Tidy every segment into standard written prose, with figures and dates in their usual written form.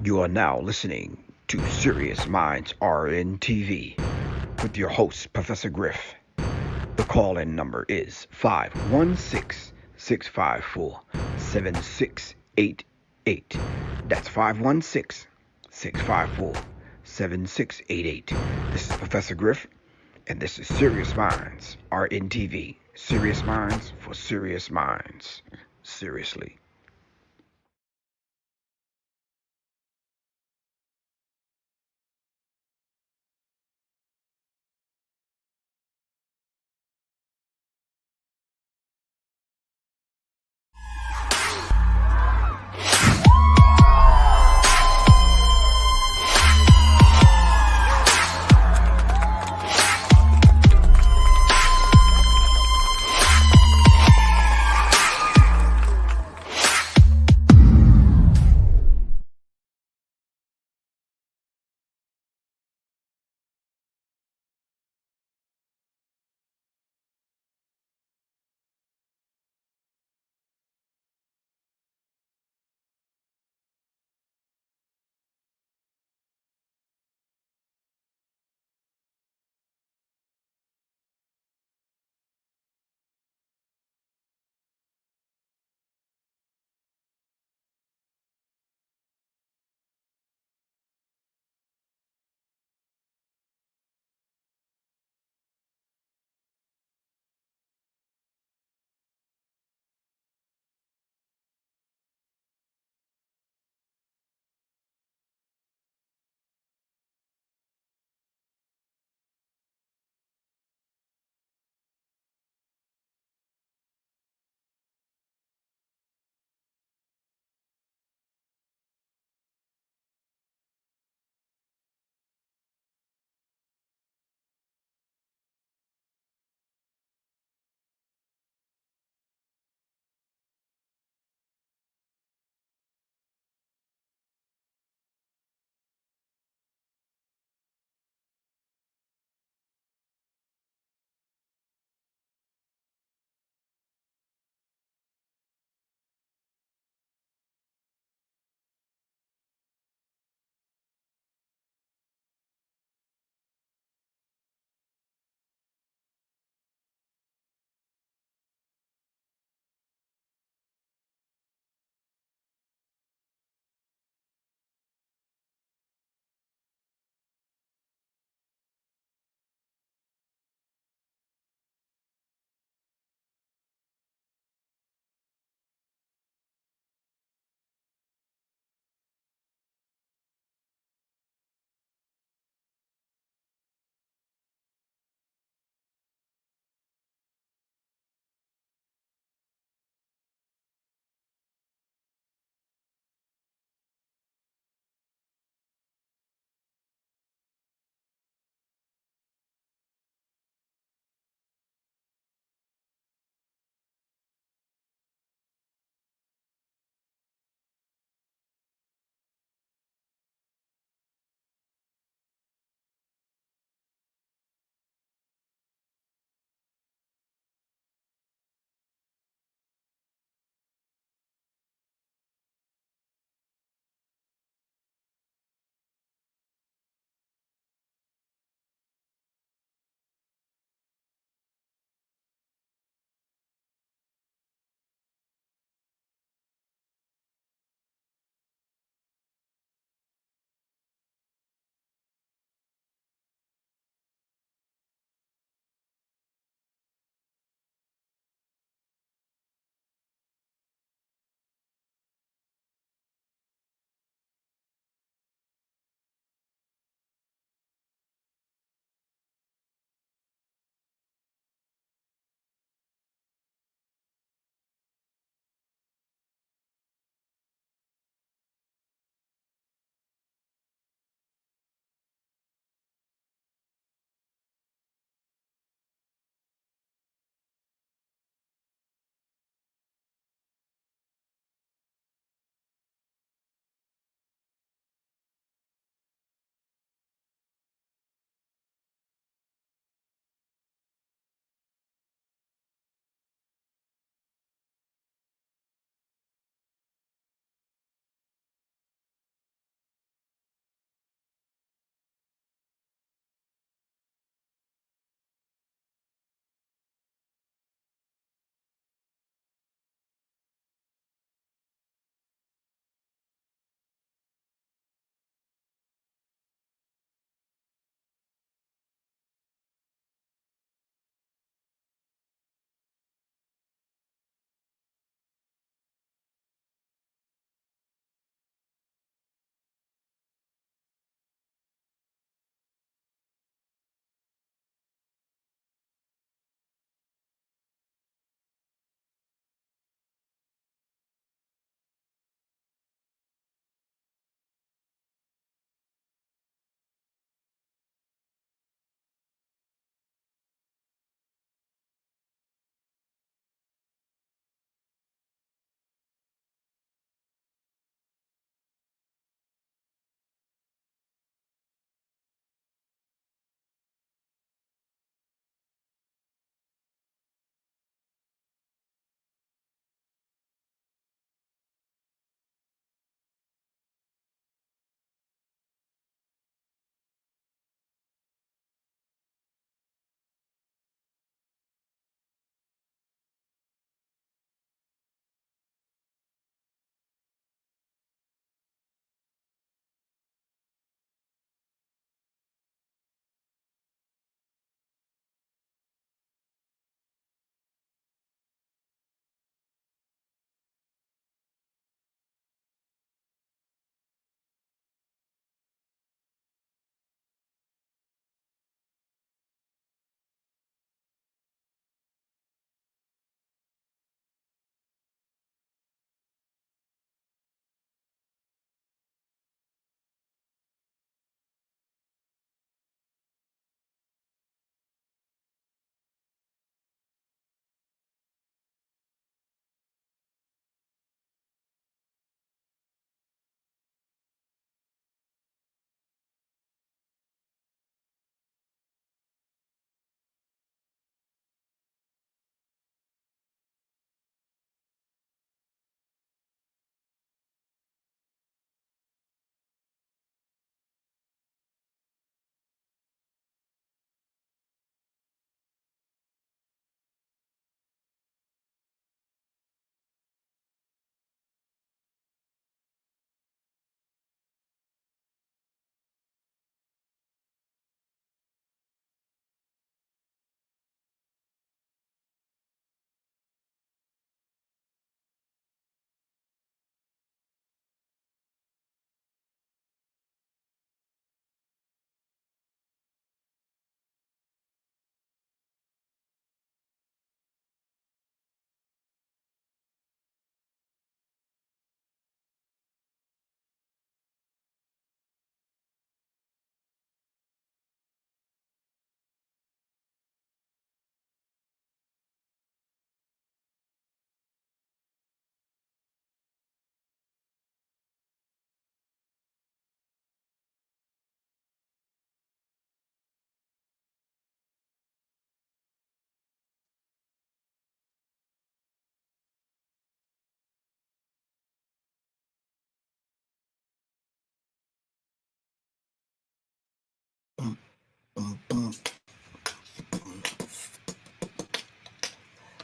You are now listening to Serious Minds RNTV with your host, Professor Griff. The call-in number is 516-654-7688. That's 516-654-7688. This is Professor Griff, and this is Serious Minds RNTV. Serious Minds for Serious Minds. Seriously.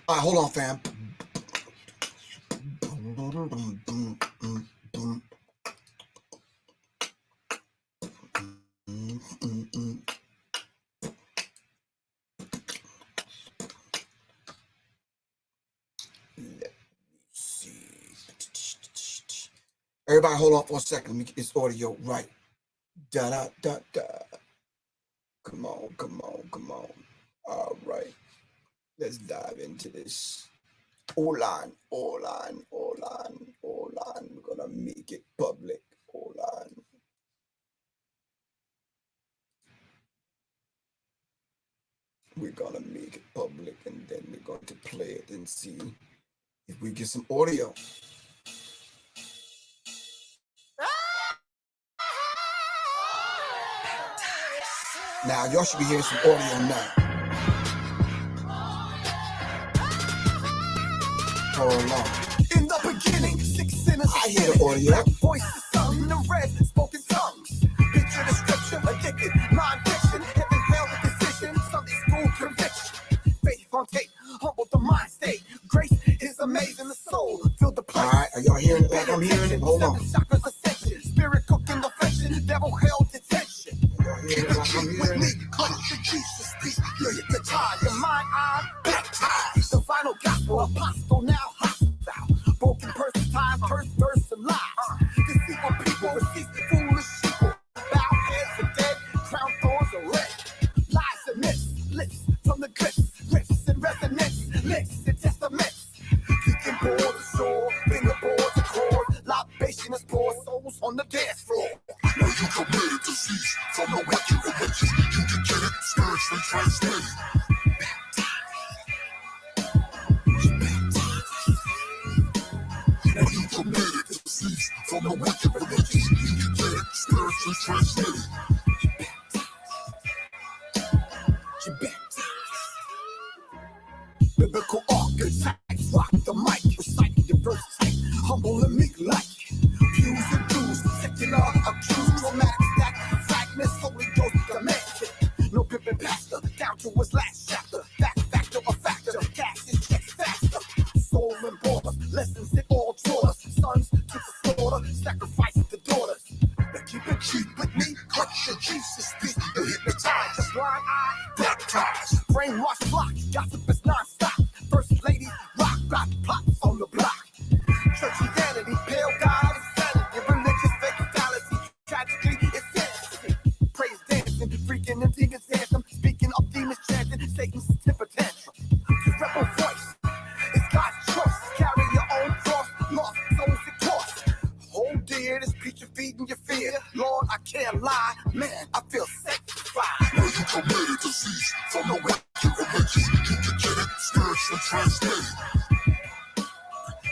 All right, hold on, fam. Let me see. Everybody, hold on for a second. Let me get this audio right. Da da da da. Come on, come on, come on. All right. Let's dive into this. Hold on, hold on, hold on, hold on. We're gonna make it public. Hold on. We're gonna make it public, and then we're going to play it and see if we get some audio. Now, y'all should be hearing some audio now. Hold on. In the beginning, 6 sinners. I hear the audio. Black voices sung in the red, spoken tongues. Picture the scripture, addicted, non-fiction. Heaven, hell, decision, Sunday school conviction. Faith on tape, humble the mind state. Grace is amazing, the soul filled the place. All right, are y'all hearing it like I'm hearing it? Hold on. Chakras ascension, spirit cooking the flexion, devil held detention. Hear it like I'm With hearing me, it? clutch the Jesus speak. You're hypnotized, your mind, I'm baptized. The final gospel, apostle now hostile. Broken person, time, curse, verse, and lies. Deceitful people receive foolish people. Bow heads are dead, crown thorns are red. Lies and myths, lips from the clips, riffs and resonance, licks and testaments. Kicking board to shore, fingerboard to cord, libation is poured, souls on the dance floor. Now you committed to cease from the wicked religious. You can get it spiritually translated. Now you committed to cease from the wicked religious. You can get it spiritually translated. Biblical archetypes, rock the mic, reciting your verse type, humble and meek like. Views and dues, secular, accused, dramatic stack, fragments, Holy Ghost dimension. No pimpin' pastor, down to his last chapter. Fact, factor, a factor, cash is checks faster. Soul and borders, lessons that all taught us. Sons took the slaughter, sacrificed the daughters. Now keep it cheap with me, clutch your Jesus speak. You hypnotize, the blind eye, baptized. Brainwash block, gossip is non-stop. First lady, rock, plots on the block. Churchianity, pale God, insanity. Religious fake fallacy, tragically, it's fantasy. Praise dancing, freaking and demons anthem. Speaking of demons chanting, Satan's temper tantrum. Your rebel voice, it's God's choice. Carry your own cross, lost souls it costs. Hold dear, this preacher feeding your fear. Lord, I can't lie, man, I feel sanctified. Now you committed to cease from the wicked religious. You can get it spiritually translated.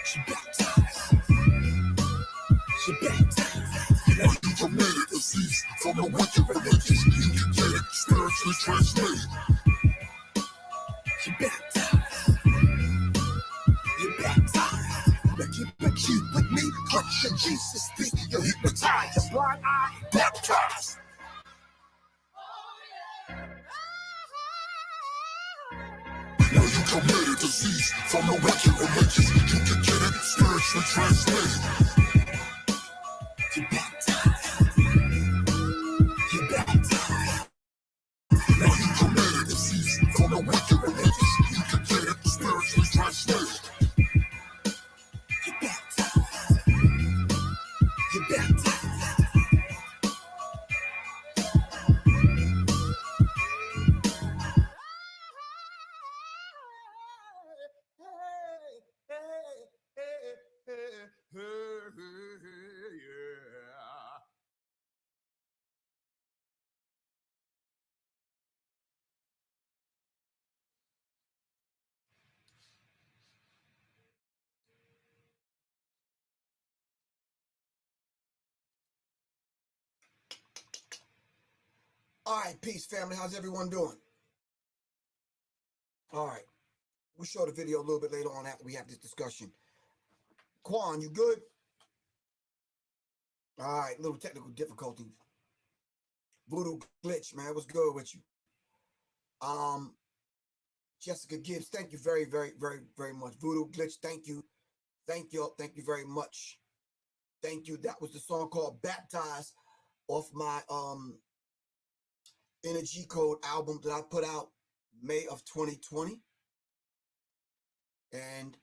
She baptized. She baptized. Now you committed to cease from the wicked religious. You can get it spiritually translated. She baptized. You baptized. Now keep it cheap with me. Clutch your Jesus speak. You're hypnotized. Your blind eye baptized. Now you committed to cease from the wicked religious. You can get it spiritually translated. You baptized. You baptized. Now you committed to cease from the wicked religious. You can get it spiritually translated. You baptized. You baptized. All right, peace, family. How's everyone doing? All right. We'll show the video a little bit later on after we have this discussion. Quan, you good? All right, little technical difficulties. Voodoo glitch, man. What's good with you? Jessica Gibbs, thank you very, very, very, very much. Voodoo Glitch, thank you. Thank you very much. Thank you. That was the song called Baptized off my Energy Code album that I put out May of 2020. And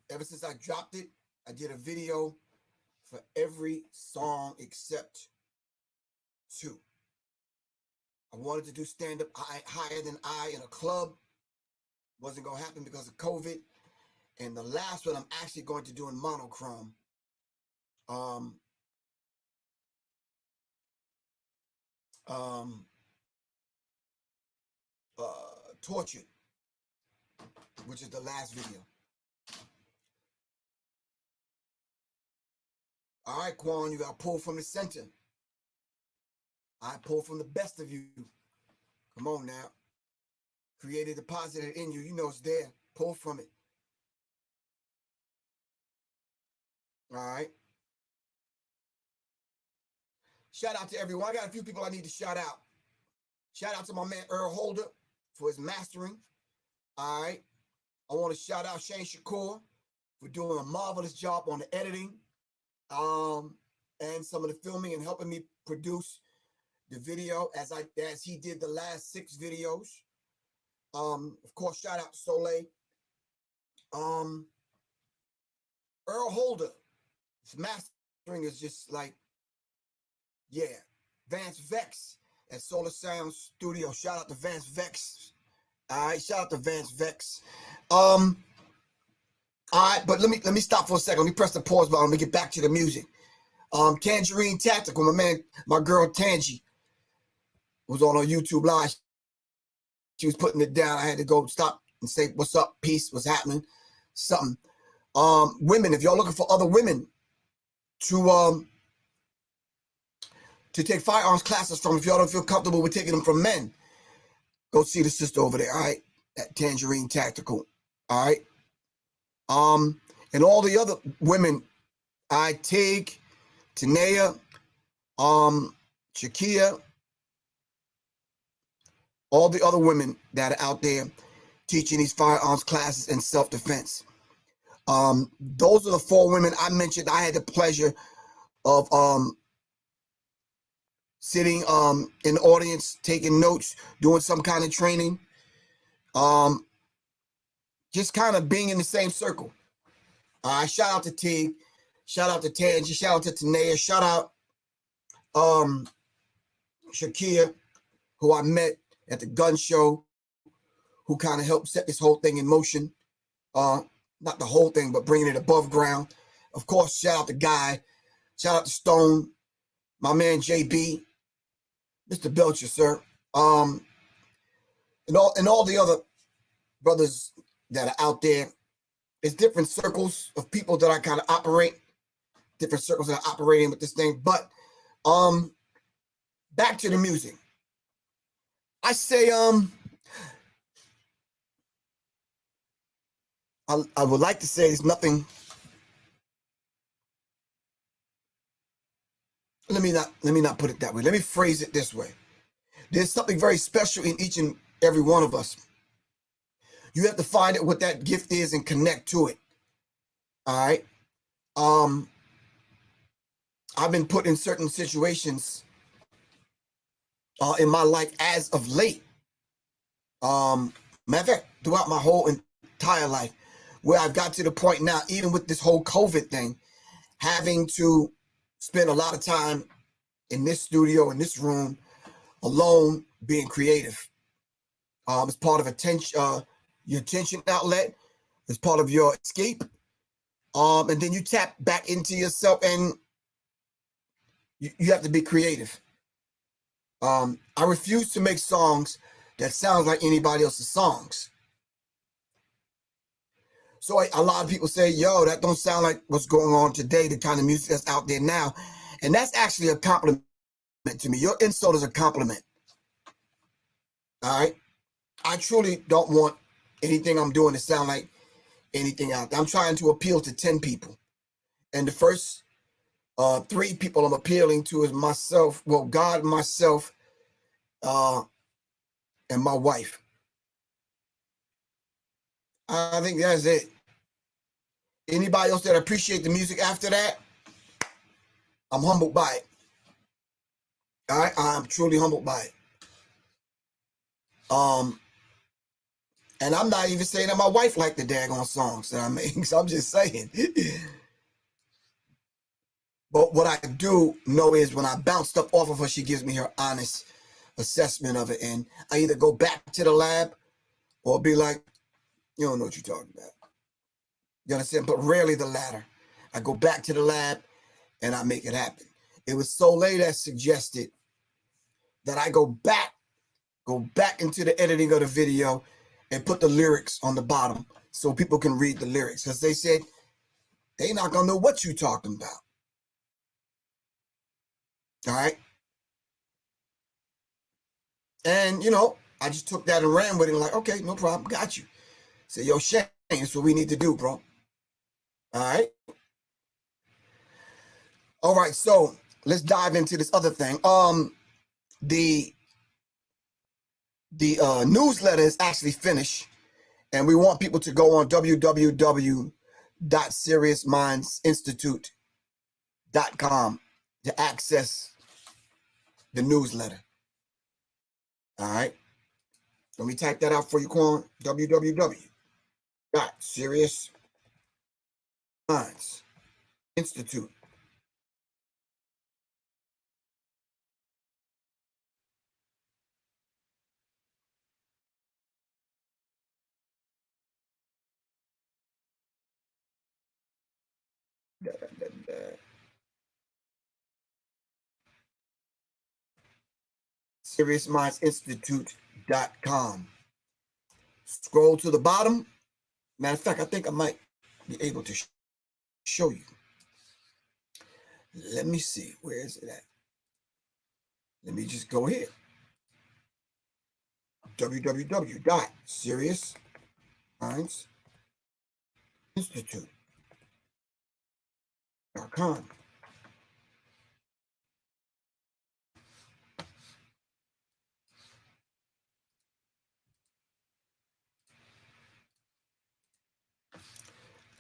ever since I dropped it, I did a video for every song except 2. I wanted to do stand-up higher than I in a club. Wasn't going to happen because of COVID. And the last one I'm actually going to do in monochrome. Tortured, which is the last video. All right, Quan, you got to pull from the center. I pull from the best of you. Come on now. Created, deposited in you. You know it's there. Pull from it. All right. Shout out to everyone. I got a few people I need to shout out. Shout out to my man Earl Holder for his mastering. All right. I want to shout out Shane Shakur for doing a marvelous job on the editing and some of the filming and helping me produce the video as he did the last 6 videos. Of course, shout out to Soleil. Earl Holder, his mastering is just like, yeah. Vance Vex at Solar Sound Studio. Shout out to Vance Vex. All right, shout out to Vance Vex. All right, but let me stop for a second. Let me press the pause button. Let me get back to the music. Tangerine Tactical, my girl Tangie was on YouTube Live. She was putting it down. I had to go stop and say, what's up, peace, what's happening, something. Women, if y'all looking for other women to take firearms classes from, if y'all don't feel comfortable with taking them from men, go see the sister over there, all right, at Tangerine Tactical, all right? And all the other women, I take Tanea, Shakia, all the other women that are out there teaching these firearms classes and self-defense. Those are the 4 women I mentioned. I had the pleasure of sitting in the audience, taking notes, doing some kind of training, just kind of being in the same circle. Shout out to Teague, shout out to Tangie, shout out to Tanea, shout out Shakia, who I met at the gun show, who kind of helped set this whole thing in motion. Not the whole thing, but bringing it above ground. Of course, shout out to Guy, shout out to Stone, my man JB, Mr. Belcher, sir, and all the other brothers that are out there. There's different circles of people that I kind of operate, different circles that are operating with this thing. But back to the music. I say I would like to say there's nothing. Let me not put it that way. Let me phrase it this way. There's something very special in each and every one of us. You have to find out what that gift is and connect to it. All right. I've been put in certain situations in my life as of late. Matter of fact, throughout my whole entire life, where I've got to the point now, even with this whole COVID thing, having to spend a lot of time in this studio, in this room, alone, being creative. It's part of your attention outlet. It's part of your escape. And then you tap back into yourself, and you have to be creative. I refuse to make songs that sound like anybody else's songs. So a lot of people say, yo, that don't sound like what's going on today, the kind of music that's out there now. And that's actually a compliment to me. Your insult is a compliment. All right? I truly don't want anything I'm doing to sound like anything out there. I'm trying to appeal to 10 people. And the first 3 people I'm appealing to is myself, well, God, myself, and my wife. I think that's it. Anybody else that appreciate the music after that, I'm humbled by it. All right, I'm truly humbled by it. And I'm not even saying that my wife liked the daggone songs that I make. So I'm just saying. But what I do know is when I bounce stuff off of her, she gives me her honest assessment of it. And I either go back to the lab or be like, you don't know what you're talking about. You understand? But rarely the latter. I go back to the lab and I make it happen. It was Soleil that suggested that I go back into the editing of the video and put the lyrics on the bottom so people can read the lyrics. Because they said they not going to know what you're talking about. All right? And, you know, I just took that and ran with it like, okay, no problem, got you. Say, yo, Shane, that's what we need to do, bro. All right? All right, so let's dive into this other thing. The newsletter is actually finished, and we want people to go on www.seriousmindsinstitute.com to access the newsletter. All right. Let me type that out for you, Quan. www.seriousmindsinstitute. seriousmindsinstitute.com. Scroll to the bottom. Matter of fact, I think I might be able to show you. Let me see. Where is it at? Let me just go here. www.seriousmindsinstitute.com.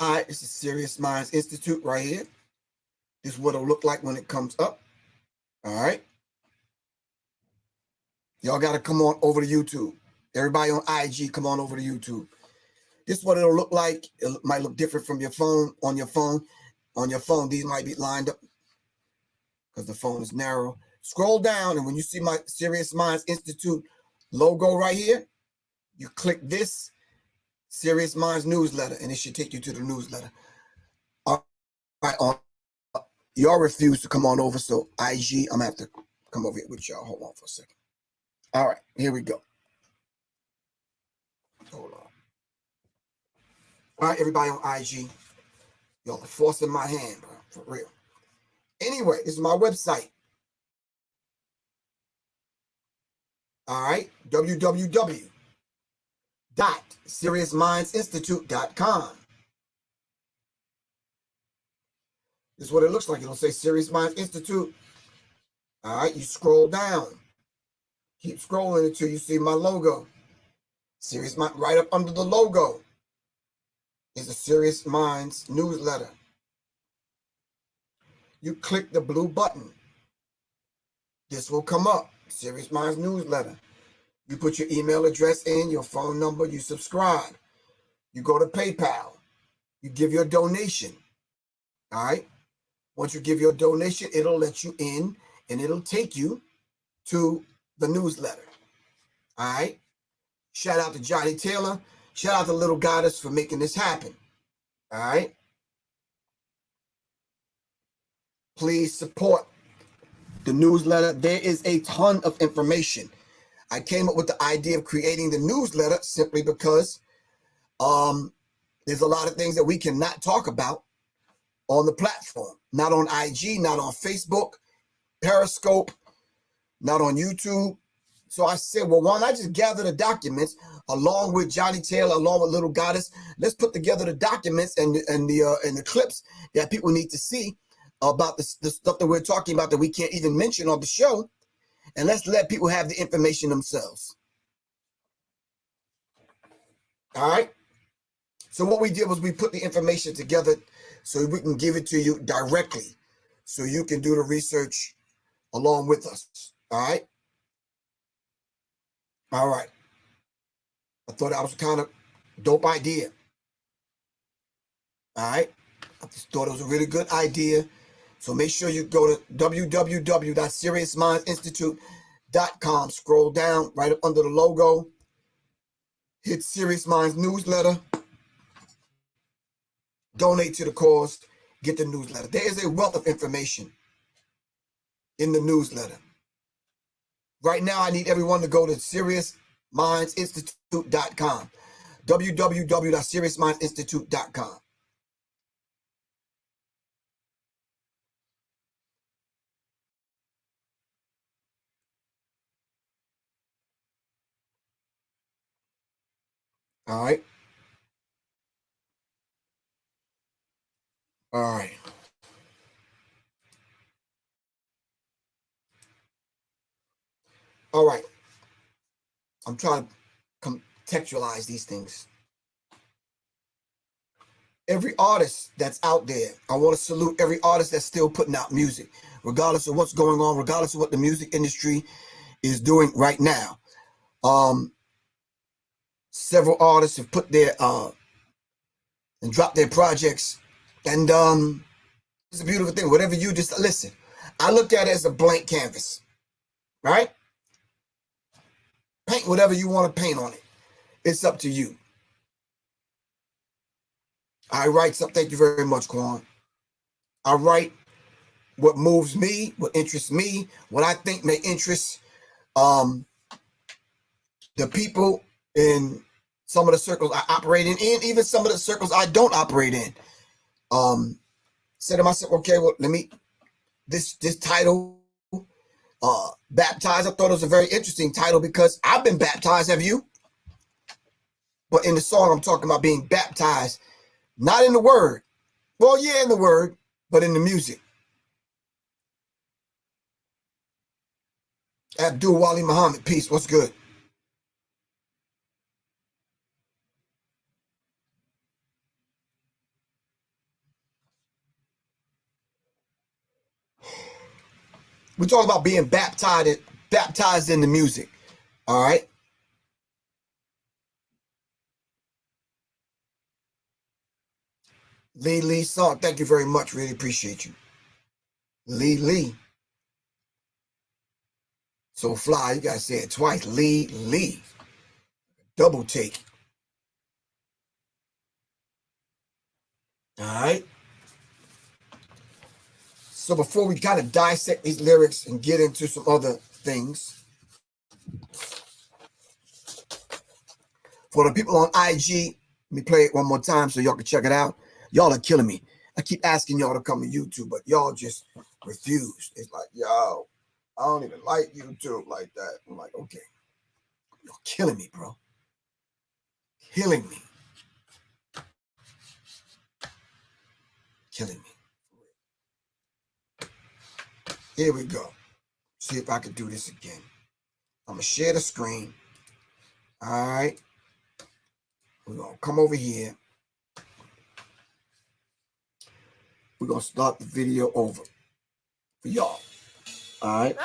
All right, this is Serious Minds Institute right here. This is what it'll look like when it comes up. All right. Y'all got to come on over to YouTube. Everybody on IG, come on over to YouTube. This is what it'll look like. It might look different from your phone. On your phone, these might be lined up because the phone is narrow. Scroll down, and when you see my Serious Minds Institute logo right here, you click this Serious Minds newsletter, and it should take you to the newsletter. All right, y'all refuse to come on over, so IG, I'm going to have to come over here with y'all. Hold on for a second. All right, here we go. Hold on. All right, everybody on IG, y'all are forcing my hand, bro, for real. Anyway, this is my website. All right, www.seriousmindsinstitute.com. This is what it looks like. It'll say Serious Minds Institute. All right, you scroll down. Keep scrolling until you see my logo. Serious Mind, right up under the logo is a Serious Minds newsletter. You click the blue button. This will come up, Serious Minds newsletter. You put your email address in, your phone number, you subscribe. You go to PayPal. You give your donation. All right? Once you give your donation, it'll let you in and it'll take you to the newsletter. All right? Shout out to Johnny Taylor. Shout out to Little Goddess for making this happen. All right? Please support the newsletter. There is a ton of information. I came up with the idea of creating the newsletter simply because there's a lot of things that we cannot talk about on the platform. Not on IG, not on Facebook, Periscope, not on YouTube. So I said, well, why not just gather the documents along with Johnny Taylor, along with Little Goddess? Let's put together the documents and the clips that people need to see about the stuff that we're talking about that we can't even mention on the show. And let's let people have the information themselves. All right. So what we did was we put the information together so we can give it to you directly, so you can do the research along with us. All right. All right. I thought that was kind of dope idea. All right. I just thought it was a really good idea. So make sure you go to www.seriousmindsinstitute.com. Scroll down right up under the logo. Hit Serious Minds newsletter. Donate to the cause. Get the newsletter. There is a wealth of information in the newsletter. Right now, I need everyone to go to seriousmindsinstitute.com. www.seriousmindsinstitute.com. All right. All right. All right. I'm trying to contextualize these things. Every artist that's out there, I want to salute every artist that's still putting out music, regardless of what's going on, regardless of what the music industry is doing right now. Several artists have put their and dropped their projects, and it's a beautiful thing. Whatever you just listen, I look at it as a blank canvas, right? Paint whatever you want to paint on it. It's up to you. I write something. Thank you very much, Quan. I write what moves me, what interests me, what I think may interest the people in some of the circles I operate in, and even some of the circles I don't operate in. Said to myself, okay, well, let me this title, baptized. I thought it was a very interesting title because I've been baptized. Have you? But in the song, I'm talking about being baptized, not in the word. Well, yeah, in the word, but in the music. Abdul Wali Muhammad, peace. What's good? We're talking about being baptized in the music. All right. Lee Song, thank you very much. Really appreciate you. Lee. So fly, you gotta say it twice. Lee. Double take. All right. So before we kind of dissect these lyrics and get into some other things, for the people on IG, let me play it one more time so y'all can check it out. Y'all are killing me. I keep asking y'all to come to YouTube, but y'all just refuse. It's like, yo, I don't even like YouTube like that. I'm like, okay. You're killing me, bro. Killing me. Killing me. Here we go. See if I can do this again. I'm going to share the screen. All right. We're going to come over here. We're going to start the video over for y'all. All right.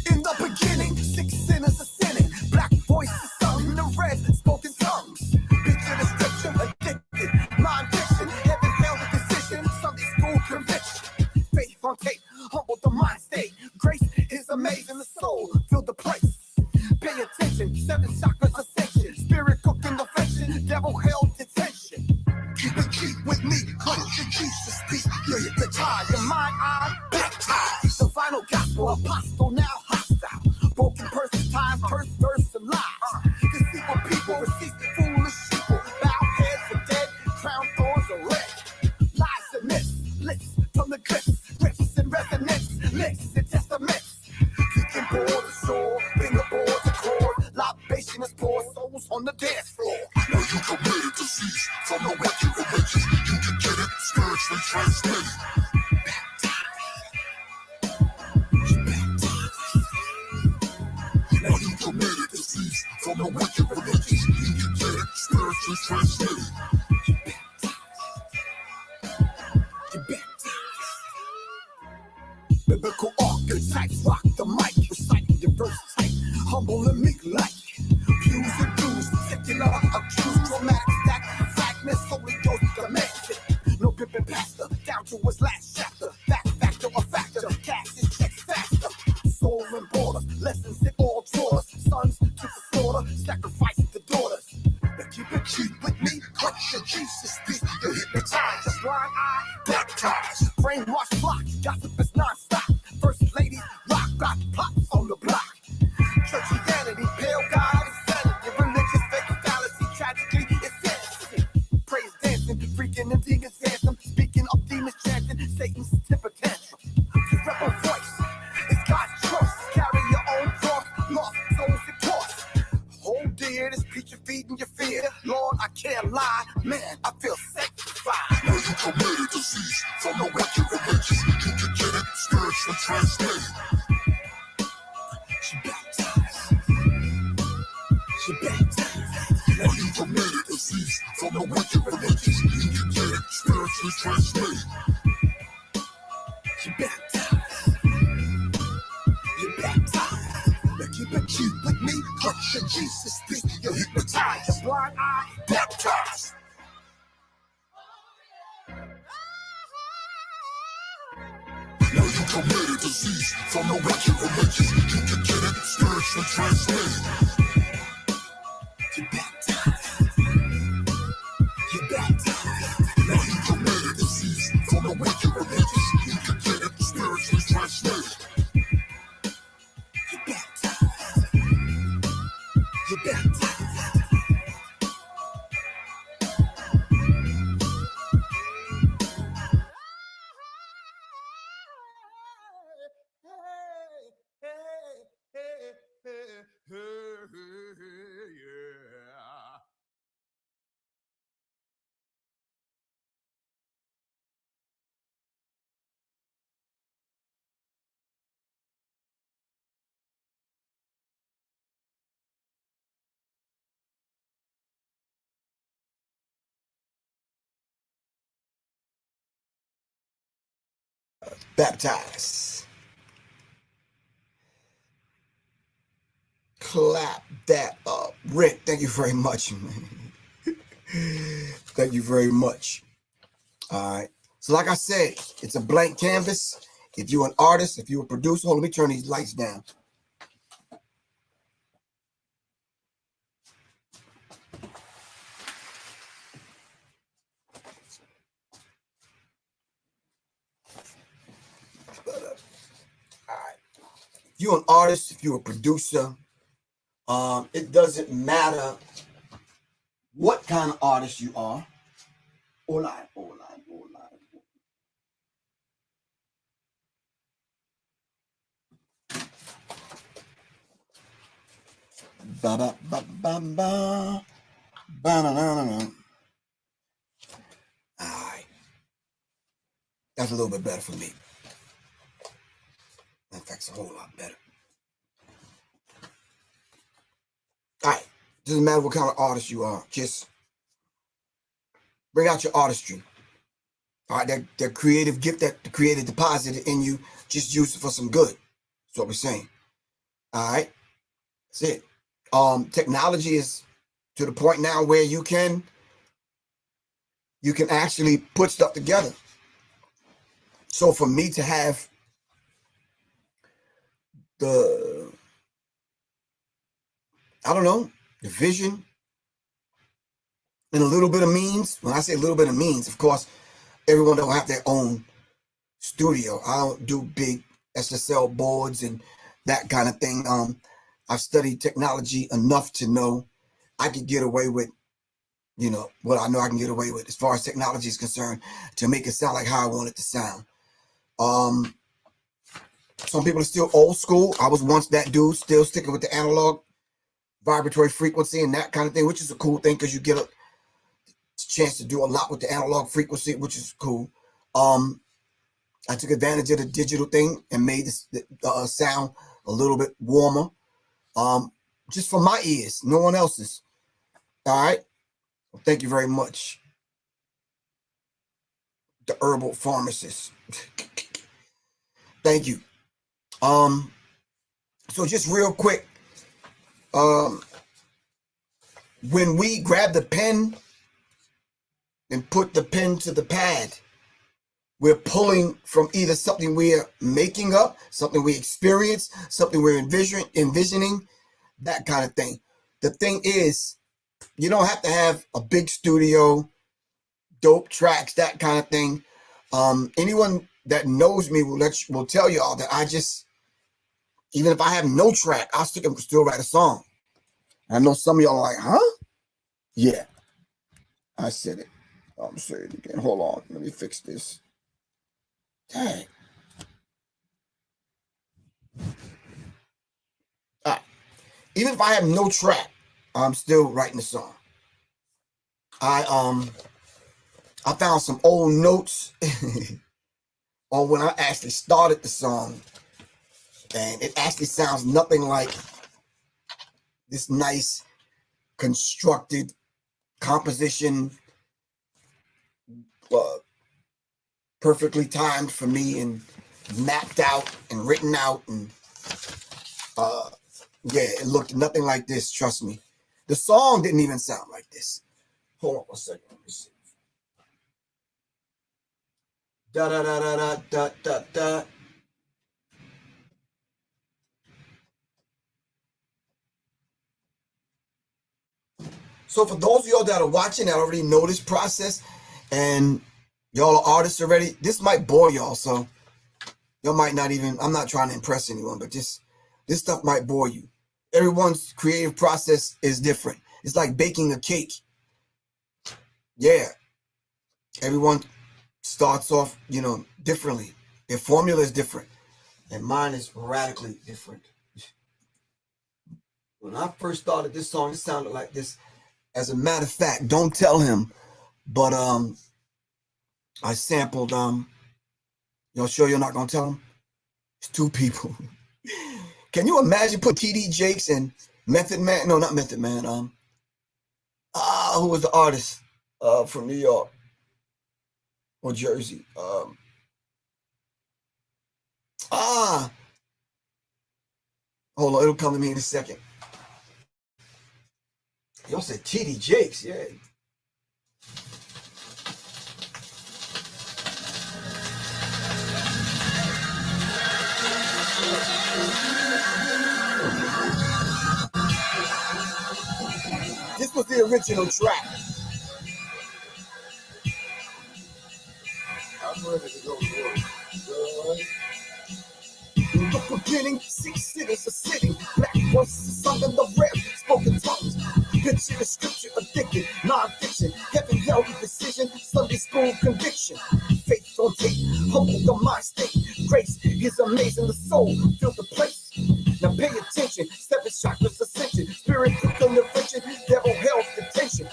In the beginning, 6 sinners ascending, black voices sung, the red spoken tongues. Picture description, addicted, mind fiction, heaven hell the decision, Sunday school conviction. Faith on tape, humble the mind state. Grace is amazing, the soul, feel the place. Pay attention, 7 chakras ascension, spirit cooking the fiction, devil held detention. Keep it cheap with me, clench your Jesus speak. You're the tie, your mind, eye, baptized. The final gospel, apostle now hostile. Broken person's ties, curse, verse, and lies. Deceitful people, receive foolish people. Bow heads are dead, crown thorns are red. Lies and myths, licks from the cliffs, riffs and resonance, licks and testaments. Kicking board of sword, finger board to cord, libation is poured, souls on the dance floor. Now you committed to cease from the wicked religions. You can get it spiritually translated. Biblical archetypes rock the mic, reciting diverse type, humble and meek like. Views and views, secular accused, traumatic stack, fragments, Holy Ghost demented. No pimping pastor, down to his last chapter. Fact, factor, a factor, cash is checks faster. Soul and border, lessons it all taught us. Sons to the slaughter, sacrificing the daughters. Now keep it cheap with me, clutch your Jesus feet. You're hypnotized, just blind eye, baptized. Brainwash block, gossip is non-stop. First lady, rock, pops on the block. Churchianity, pale God, insanity. Religious fake fallacy, tragically, insanity. Praise dancing, freaking and demons dancing. Speaking of demons chanting, Satan's temper tantrum. Your rebel voice is God's choice. Carry your own cross, lost souls it costs. Hold dear, this preacher feeding your fear. Lord, I can't lie, man, I feel sanctified. Now you committed disease from the wicked religious. You can get it spiritually translated. She baptized. She baptized. Now you committed disease from the wicked religious. You can get it spiritually translated. She baptized. You baptized. Now keep it cheap with me. Clutch your Jesus feet. You're hypnotized. Your blind eye baptized. Now you committed disease from the wicked religious. You can get it spiritually translated. You baptized. You baptized. Now you committed disease from the wicked religious. You can get it spiritually translated. You baptized. You baptized. Baptized. Clap that up. Rick, thank you very much, man. Thank you very much. All right. So like I said, it's a blank canvas. If you're an artist, if you're a producer, hold on, let me turn these lights down. If you're an artist, if you're a producer, it doesn't matter what kind of artist you are. Online. Ba ba ba ba ba ba na na na. All right, that's a little bit better for me. In fact, it's a whole lot better. All right, doesn't matter what kind of artist you are, just bring out your artistry. All right, that creative gift, that the creative deposited in you, just use it for some good. That's what we're saying. All right, that's it. Technology is to the point now where you can actually put stuff together. So for me to have the vision and a little bit of means. When I say a little bit of means, of course, everyone don't have their own studio. I don't do big SSL boards and that kind of thing. I've studied technology enough to know I can get away with, what I know I can get away with as far as technology is concerned to make it sound like how I want it to sound. Some people are still old school. I was once that dude, still sticking with the analog vibratory frequency and that kind of thing, which is a cool thing because you get a chance to do a lot with the analog frequency, which is cool. I took advantage of the digital thing and made the sound a little bit warmer, just for my ears, no one else's. All right. Well, thank you very much. The herbal pharmacist. Thank you. So just real quick, when we grab the pen and put the pen to the pad, we're pulling from either something we're making up, something we experience, something we're envisioning, that kind of thing. The thing is, you don't have to have a big studio, dope tracks, that kind of thing. Anyone that knows me will tell you all that I just, even if I have no track, I still write a song. I know some of y'all are like, huh? Yeah, I said it. I'm saying it again. Hold on, let me fix this. Dang. All right. Even if I have no track, I'm still writing a song. I found some old notes on when I actually started the song, and it actually sounds nothing like this nice constructed composition, perfectly timed for me and mapped out and written out, and yeah, it looked nothing like this, trust me. The song didn't even sound like this. Hold on a second, let me see. Da da da da da da da da. So for those of y'all that are watching that already know this process, and y'all are artists already, this might bore y'all, so y'all might not even, I'm not trying to impress anyone, but this stuff might bore you. Everyone's creative process is different. It's like baking a cake. Yeah. Everyone starts off, differently. Their formula is different. And mine is radically different. When I first started this song, it sounded like this. As a matter of fact, don't tell him, but I sampled, y'all sure you're not gonna tell him? It's two people. Can you imagine put TD Jakes and Method Man? No, not Method Man. Who was the artist from New York or Jersey? Hold on, it'll come to me in a second. Y'all said TD Jakes, yeah. This was the original track. I'm ready to go to work. In the beginning, 6 cities are sitting, black voices under the red, spoken tongues. Picture the scripture addicted, non-fiction, heaven, hell, decision, Sunday school conviction. Faith on tape, humble the mind state. Grace is amazing, the soul, feel the place. Now pay attention, 7 chakras ascension, spirit quick intervention, devil hell detention.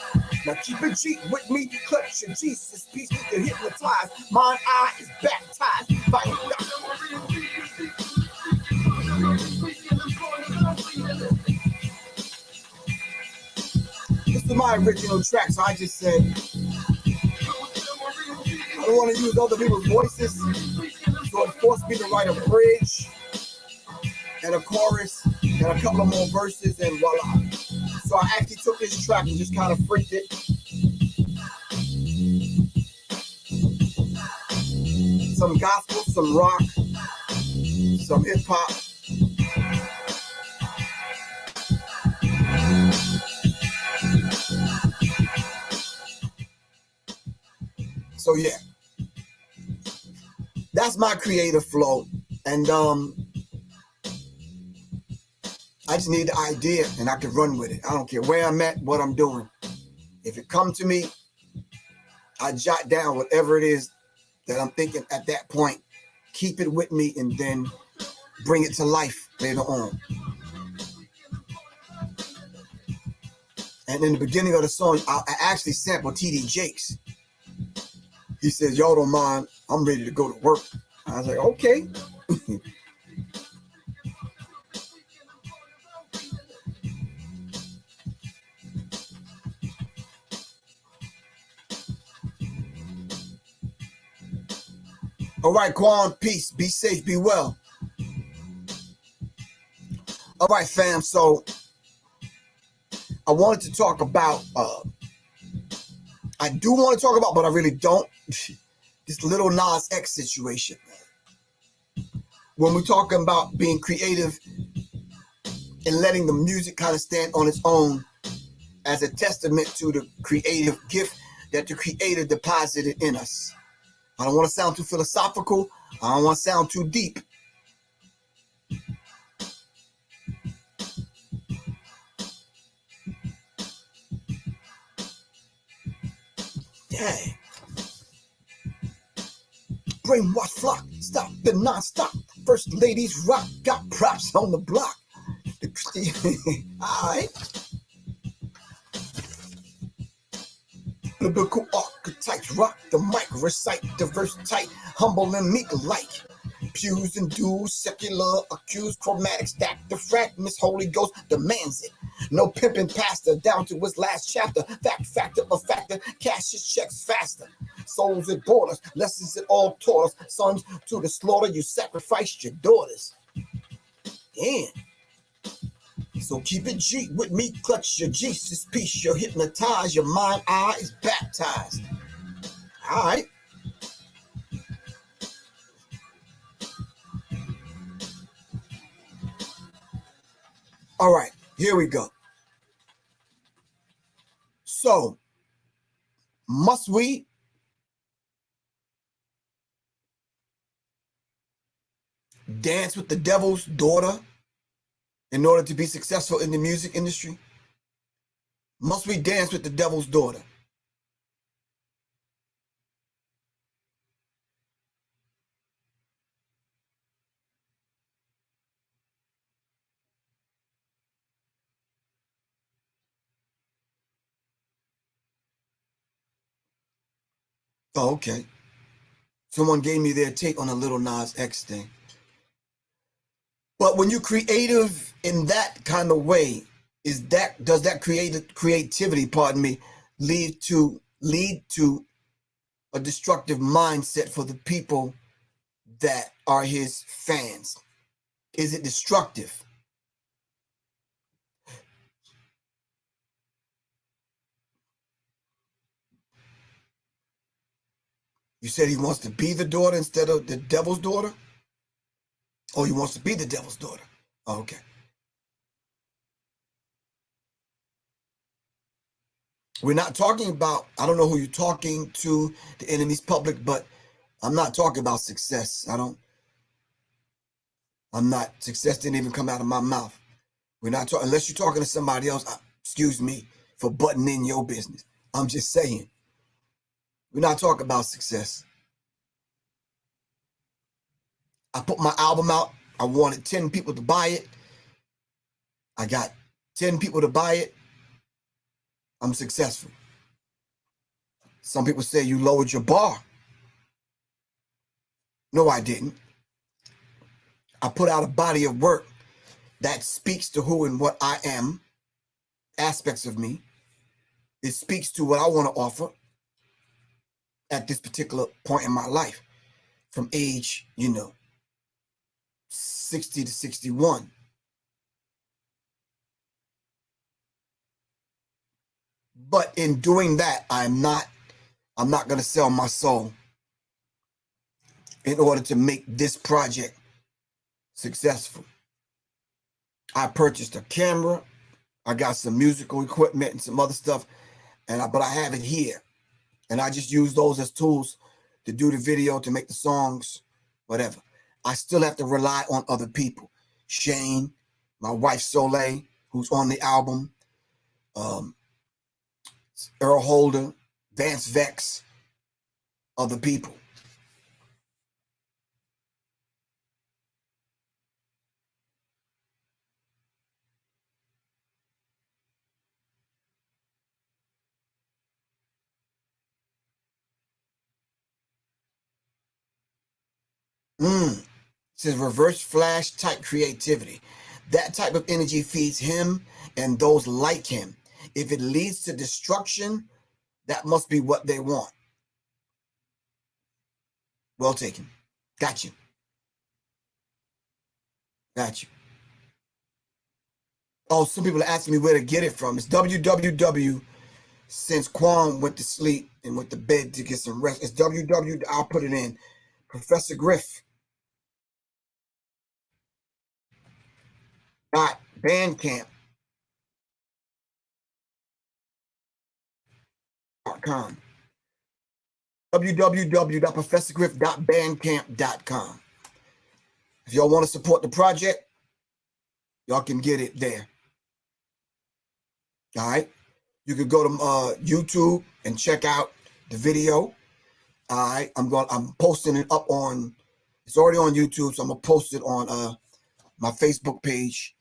Now keep it G with me, clutch your Jesus peace, you're hypnotized, mine eye is baptized. This is my original track, so I just said, I don't want to use other people's voices, so it forced me to write a bridge and a chorus and a couple of more verses, and voila. So I actually took this track and just kind of freaked it. Some gospel, some rock, some hip hop. So yeah, that's my creative flow, and I just need the idea and I can run with it. I don't care where I'm at, what I'm doing. If it comes to me, I jot down whatever it is that I'm thinking at that point, keep it with me, and then bring it to life later on. And in the beginning of the song, I actually sampled TD Jakes. He says, y'all don't mind, I'm ready to go to work. I was like, okay. All right, Quan, peace. Be safe, be well. All right, fam. So I wanted to talk about, I do want to talk about, but I really don't, this Lil Nas X situation. When we're talking about being creative and letting the music kind of stand on its own as a testament to the creative gift that the creator deposited in us. I don't want to sound too philosophical. I don't want to sound too deep. Dang. Brainwash flock, stop the non-stop. First ladies rock, got props on the block. Alright. Biblical archetypes rock the mic, recite diverse type, humble and meek alike. Pews and dues, secular accused, chromatic stack the fragments, Holy Ghost demands it. No pimping pastor down to his last chapter. Fact, factor, a factor, cash his checks faster. Souls at borders, lessons that all taught us. Sons to the slaughter, you sacrificed your daughters. Damn. So keep it G with me, clutch your Jesus piece, you're hypnotized, your mind eye is baptized. All right. All right, here we go. So, must we dance with the devil's daughter in order to be successful in the music industry? Must we dance with the devil's daughter? Oh, okay. Someone gave me their take on the Lil Nas X thing. But when you're creative in that kind of way, does that creativity, pardon me, lead to a destructive mindset for the people that are his fans? Is it destructive? You said he wants to be the daughter instead of the devil's daughter? Oh, he wants to be the devil's daughter. Oh, okay. We're not talking about, I don't know who you're talking to, the enemy's public, but I'm not talking about success. Success didn't even come out of my mouth. We're not talking, unless you're talking to somebody else, excuse me for butting in your business. I'm just saying, we're not talking about success. I put my album out. I wanted 10 people to buy it. I got 10 people to buy it. I'm successful. Some people say you lowered your bar. No, I didn't. I put out a body of work that speaks to who and what I am, aspects of me. It speaks to what I want to offer at this particular point in my life, from age, 60 to 61. But in doing that, I'm not going to sell my soul in order to make this project successful. I purchased a camera. I got some musical equipment and some other stuff, but I have it here. And I just use those as tools to do the video, to make the songs, whatever. I still have to rely on other people. Shane, my wife Soleil, who's on the album, Earl Holder, Vance Vex, other people. It says reverse flash type creativity. That type of energy feeds him and those like him. If it leads to destruction, that must be what they want. Well taken. Got you. Got you. Oh, some people are asking me where to get it from. It's www. Since Quan went to sleep and went to bed to get some rest. It's www. I'll put it in. Professor Griff. Bandcamp.com. www.professorgriff.bandcamp.com. If y'all want to support the project, y'all can get it there. All right. You could go to YouTube and check out the video. All right. I'm posting it up on. It's already on YouTube, so I'm gonna post it on my Facebook page.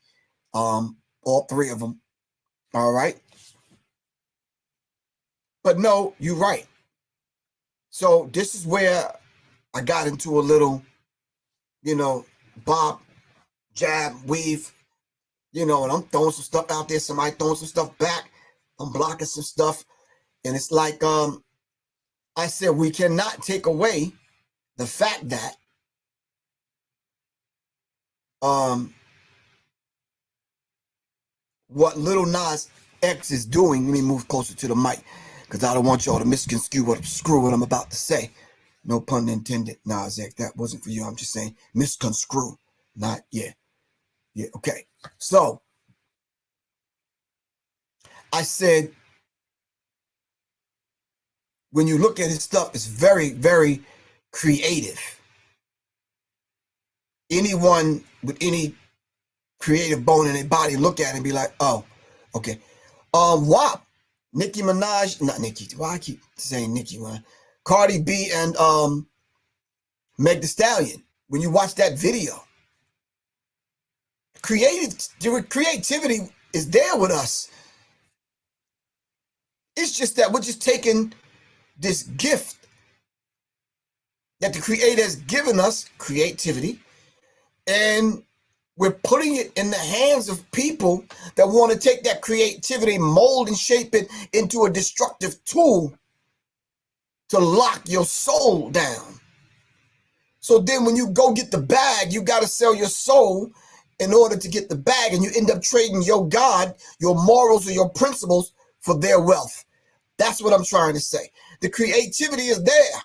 All three of them. All right. But no, you're right. So this is where I got into a little, bob, jab, weave, and I'm throwing some stuff out there. Somebody throwing some stuff back. I'm blocking some stuff. And it's like, I said, we cannot take away the fact that what Little Nas X is doing. Let me move closer to the mic because I don't want y'all to misconstrue what I'm about to say. No pun intended, Nas X. That wasn't for you. I'm just saying misconstrue. Not, yeah. Yeah, okay. So, I said, when you look at his stuff, it's very, very creative. Anyone with any creative bone in their body look at it and be like, oh, okay. WAP, Nicki Minaj, not Nicki, why I keep saying Nicki, Cardi B and Meg Thee Stallion. When you watch that video, creativity is there with us. It's just that we're just taking this gift that the Creator has given us, creativity, and we're putting it in the hands of people that want to take that creativity, mold and shape it into a destructive tool to lock your soul down. So then when you go get the bag, you got to sell your soul in order to get the bag, and you end up trading your God, your morals, or your principles for their wealth. That's what I'm trying to say. The creativity is there.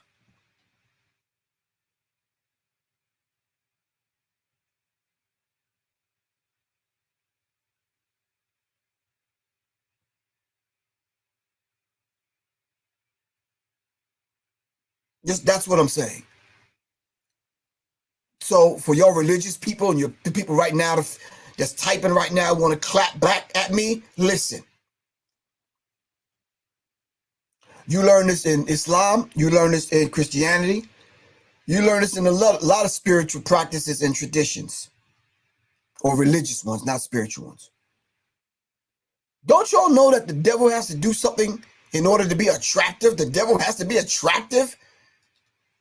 That's what I'm saying. So for your religious people and the people right now that's typing right now want to clap back at me, listen. You learn this in Islam. You learn this in Christianity. You learn this in a lot of spiritual practices and traditions, or religious ones, not spiritual ones. Don't y'all know that the devil has to do something in order to be attractive? The devil has to be attractive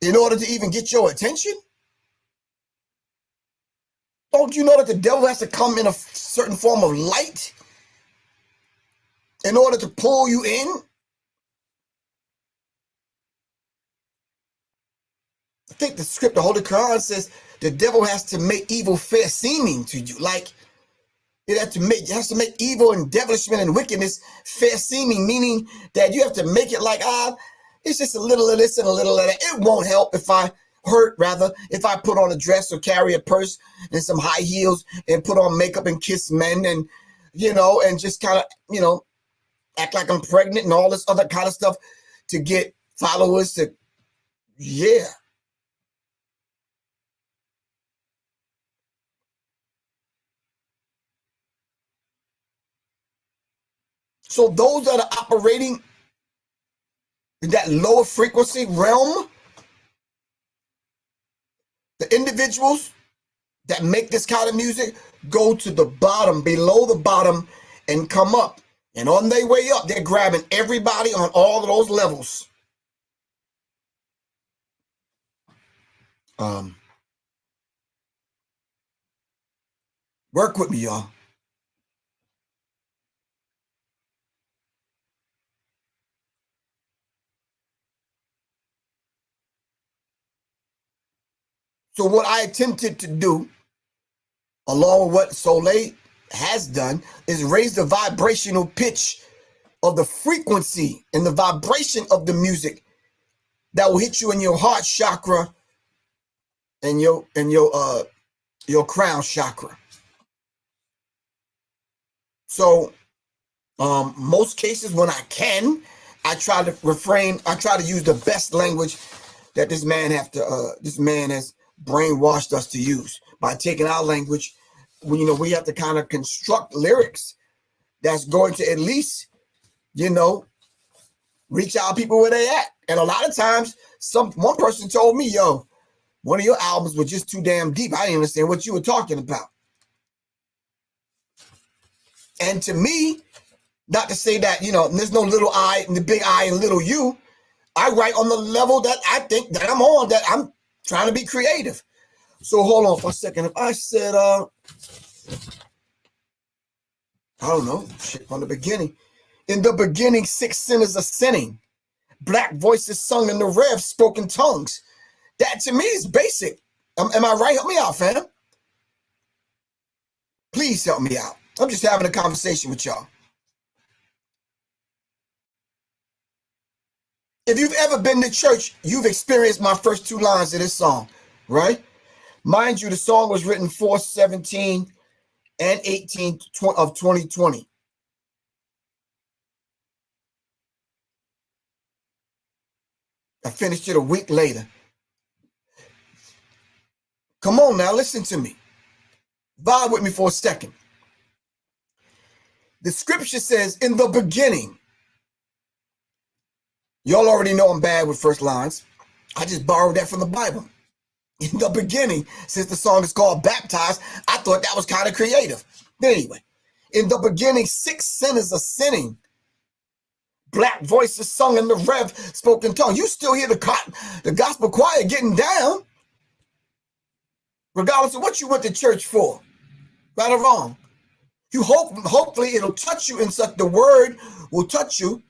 in order to even get your attention? Don't you know that the devil has to come in a certain form of light in order to pull you in? I think the script, the Holy Quran says the devil has to make evil fair seeming to you. Like it has to make evil and devilishment and wickedness fair seeming, meaning that you have to make it like, it's just a little of this and a little of that. It won't help if I put on a dress or carry a purse and some high heels and put on makeup and kiss men and, and just kind of, act like I'm pregnant and all this other kind of stuff to get followers to, yeah. So those that are operating in that lower frequency realm, the individuals that make this kind of music go to the bottom, below the bottom, and come up. And on their way up, they're grabbing everybody on all of those levels. Work with me, y'all. So what I attempted to do, along with what Soleil has done, is raise the vibrational pitch of the frequency and the vibration of the music that will hit you in your heart chakra and your crown chakra. So most cases when I can, I try to refrain, I try to use the best language that this man has brainwashed us to use by taking our language. We have to kind of construct lyrics that's going to at least, reach out people where they at. And a lot of times, one person told me, yo, one of your albums was just too damn deep. I didn't understand what you were talking about. And to me, not to say that, there's no little I and the big I and little you. I write on the level that I think that I'm on, that I'm trying to be creative. So hold on for a second. If I said, I don't know, shit from the beginning. In the beginning, 6 sinners are sinning. Black voices sung in the rev, spoken tongues. That to me is basic. Am I right? Help me out, fam. Please help me out. I'm just having a conversation with y'all. If you've ever been to church, you've experienced my first 2 lines of this song, right? Mind you, the song was written 4/17 and 18 of 2020. I finished it a week later. Come on now, listen to me. Vibe with me for a second. The scripture says, in the beginning. Y'all already know I'm bad with first lines. I just borrowed that from the Bible. In the beginning, since the song is called Baptized, I thought that was kind of creative. But anyway, in the beginning, 6 sinners are sinning. Black voices sung in the rev, spoken tongue. You still hear the gospel choir getting down, regardless of what you went to church for, right or wrong. Hopefully it'll touch you in such, the word will touch you.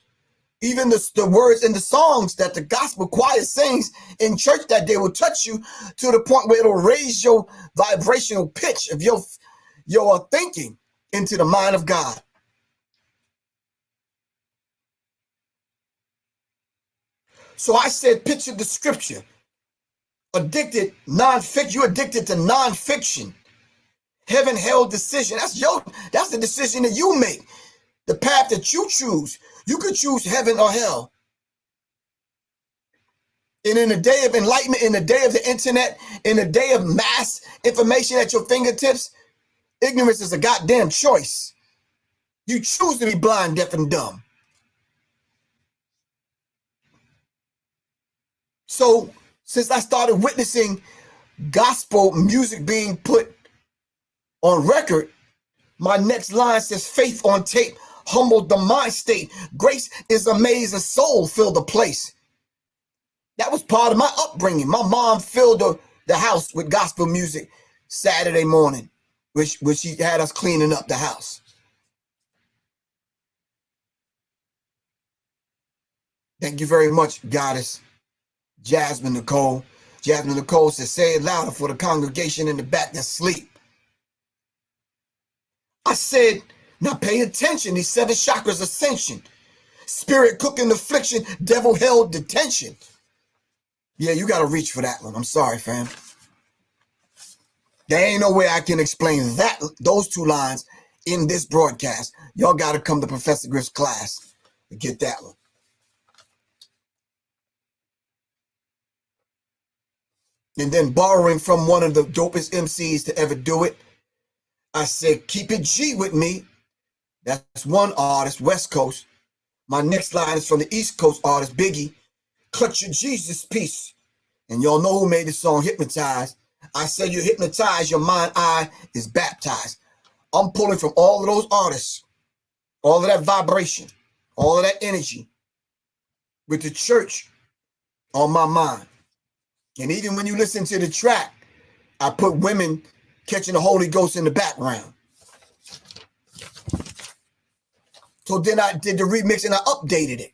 Even the words in the songs that the gospel choir sings in church that day will touch you to the point where it'll raise your vibrational pitch of your thinking into the mind of God. So I said, picture the scripture. Addicted, non-fiction. You're addicted to non-fiction. Heaven, hell decision. That's the decision that you make. The path that you choose. You could choose heaven or hell. And in the day of enlightenment, in the day of the internet, in the day of mass information at your fingertips, ignorance is a goddamn choice. You choose to be blind, deaf, and dumb. So since I started witnessing gospel music being put on record, my next line says, faith on tape humbled the mind state. Grace is amazing. Soul filled the place. That was part of my upbringing. My mom filled the house with gospel music Saturday morning, which she had us cleaning up the house. Thank you very much, Goddess Jasmine Nicole. Jasmine Nicole says, say it louder for the congregation in the back that's asleep. I said, now pay attention. These 7 chakras ascension. Spirit cooking affliction, devil held detention. Yeah, you got to reach for that one. I'm sorry, fam. There ain't no way I can explain those 2 lines in this broadcast. Y'all got to come to Professor Griff's class to get that one. And then borrowing from one of the dopest MCs to ever do it, I said, keep it G with me. That's one artist, West Coast. My next line is from the East Coast artist, Biggie. Clutch your Jesus piece. And y'all know who made the song Hypnotized. I said you hypnotize, your mind eye is baptized. I'm pulling from all of those artists, all of that vibration, all of that energy with the church on my mind. And even when you listen to the track, I put women catching the Holy Ghost in the background. So then I did the remix and I updated it.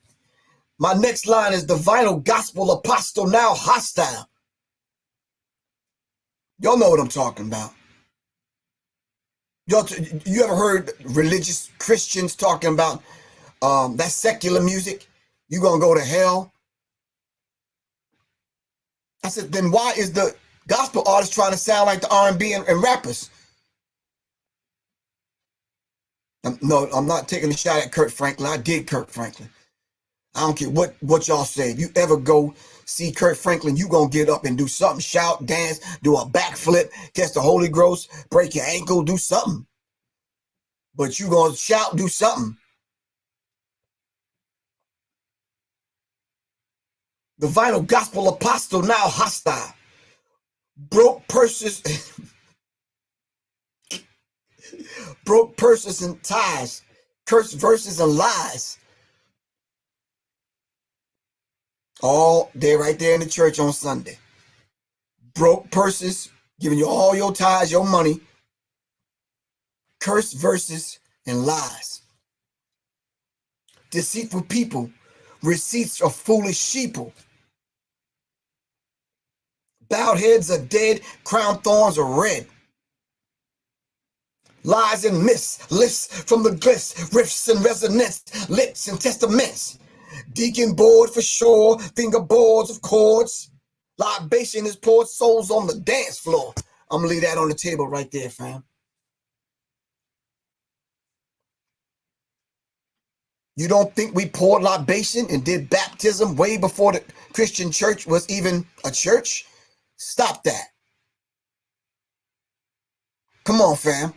My next line is the vinyl gospel apostle now hostile. Y'all know what I'm talking about. You ever heard religious Christians talking about that secular music? You gonna go to hell? I said, then why is the gospel artist trying to sound like the R&B and rappers? No, I'm not taking a shot at Kirk Franklin. I did Kirk Franklin. I don't care what y'all say. If you ever go see Kirk Franklin, you gonna get up and do something, shout, dance, do a backflip, catch the Holy Ghost, break your ankle, do something. But you gonna shout, do something. The vinyl gospel apostle now hostile. Broke purses, broke purses and ties, cursed verses and lies. All day right there in the church on Sunday. Broke purses, giving you all your tithes, your money, cursed verses and lies. Deceitful people, receipts of foolish sheeple. Bowed heads are dead, crown thorns are red. Lies and myths, lifts from the glyphs, riffs and resonance, lips and testaments. Deacon board for sure, fingerboards of chords. Libation is poured, souls on the dance floor. I'm gonna leave that on the table right there, fam. You don't think we poured libation and did baptism way before the Christian church was even a church? Stop that. Come on, fam.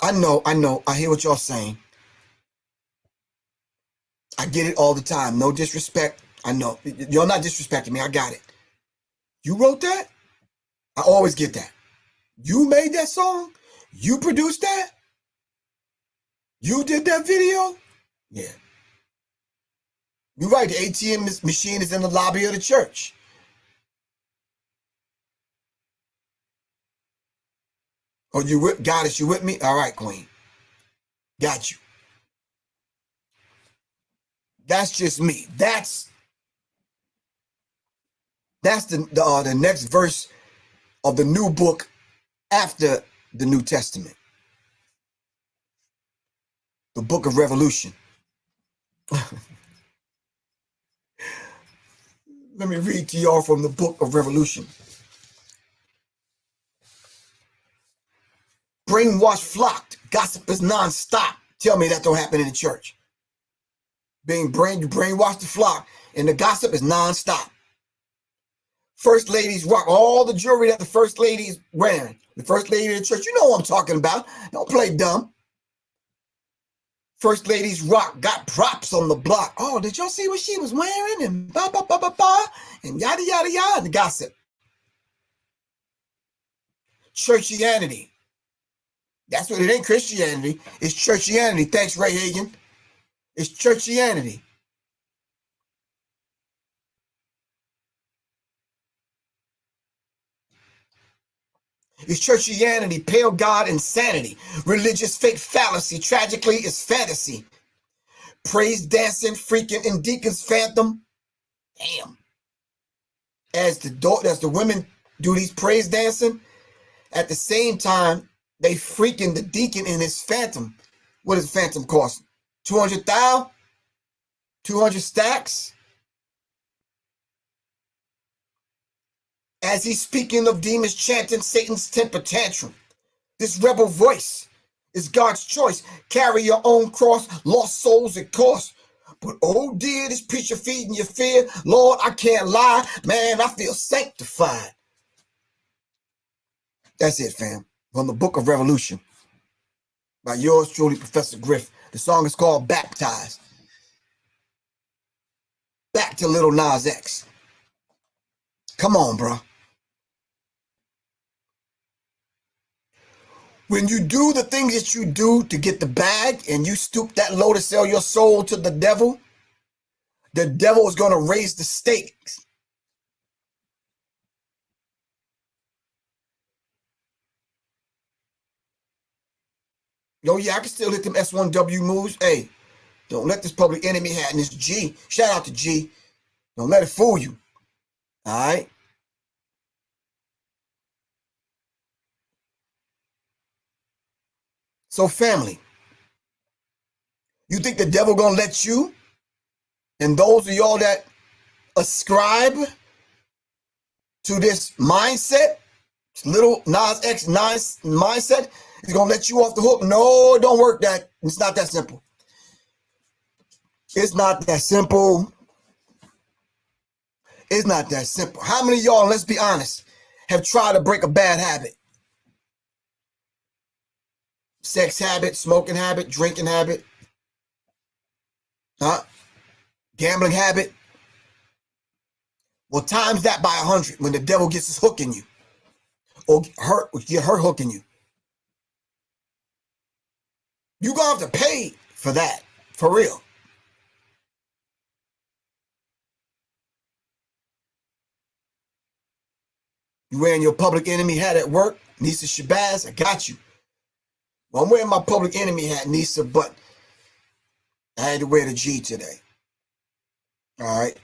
I know. I hear what y'all saying. I get it all the time. No disrespect. I know. You're not disrespecting me. I got it. You wrote that? I always get that. You made that song? You produced that? You did that video? Yeah. You're right. The ATM machine is in the lobby of the church. Oh, you with Goddess? You with me? All right, Queen. Got you. That's just me. That's the next verse of the new book after the New Testament. The book of Revolution. Let me read to y'all from the book of Revolution. Brainwashed, flocked, gossip is non-stop. Tell me that don't happen in the church. You brainwashed the flock, and the gossip is non-stop. First ladies rock all the jewelry that the first lady is wearing. The first lady of the church, you know what I'm talking about. Don't play dumb. First ladies rock, got props on the block. Oh, did y'all see what she was wearing? And ba ba ba ba ba, and yada yada yada, and gossip. Churchianity. That's what it ain't. Christianity. It's churchianity. Thanks, Ray Hagan. It's churchianity. It's churchianity, pale God insanity, religious fake fallacy, tragically it's fantasy. Praise dancing, freaking in deacons phantom. Damn. As the women do these praise dancing, at the same time, they freaking the deacon in his phantom. What does phantom cost? 200,000? 200 stacks? As he's speaking of demons chanting Satan's temper tantrum. This rebel voice is God's choice. Carry your own cross, lost souls it costs. But oh dear, this preacher feeding your fear. Lord, I can't lie. Man, I feel sanctified. That's it, fam. From the book of Revolution. By yours truly, Professor Griff. The song is called Baptized. Back to Little Nas X. Come on, bro. When you do the things that you do to get the bag and you stoop that low to sell your soul to the devil is going to raise the stakes. Yo, yeah, I can still hit them S1W moves. Hey, don't let this public enemy hat in this G. Shout out to G. Don't let it fool you. All right. So family, you think the devil gonna let you and those of y'all that ascribe to this mindset, little Nas X nice mindset, is gonna let you off the hook? No, it don't work that. It's not that simple. It's not that simple. It's not that simple. How many of y'all, let's be honest, have tried to break a bad habit? Sex habit, smoking habit, drinking habit, gambling habit. Well, times that by 100 when the devil gets his hook in you, or get her hook in you. You're gonna have to pay for that, for real. You wearing your Public Enemy hat at work, Nisa Shabazz? I got you. Well, I'm wearing my Public Enemy hat, Nisa, but I had to wear the G today. All right.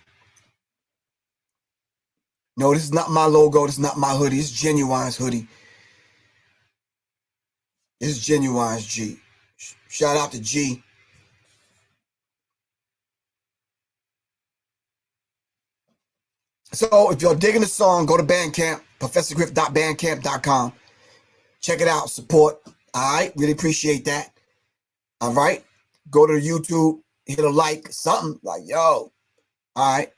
No, this is not my logo. This is not my hoodie. It's Genuine's hoodie. This is Genuine's G. Shout out to G. So if you're digging the song, go to Bandcamp, ProfessorGriff.bandcamp.com. Check it out. Support. All right. Really appreciate that. All right. Go to YouTube, hit a like, something like, yo. All right.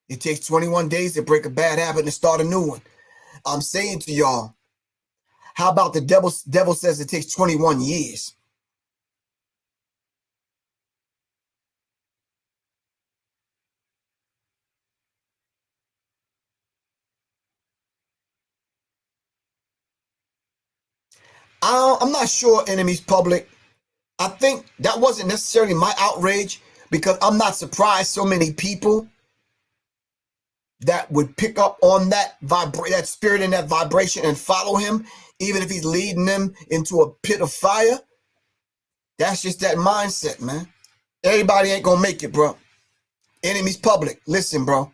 It takes 21 days to break a bad habit and start a new one. I'm saying to y'all, how about the devil says it takes 21 years? I'm not sure Enemies Public. I think that wasn't necessarily my outrage, because I'm not surprised so many people that would pick up on that that spirit and that vibration and follow him, even if he's leading them into a pit of fire. That's just that mindset, man. Everybody ain't gonna make it, bro. Enemies Public. Listen, bro.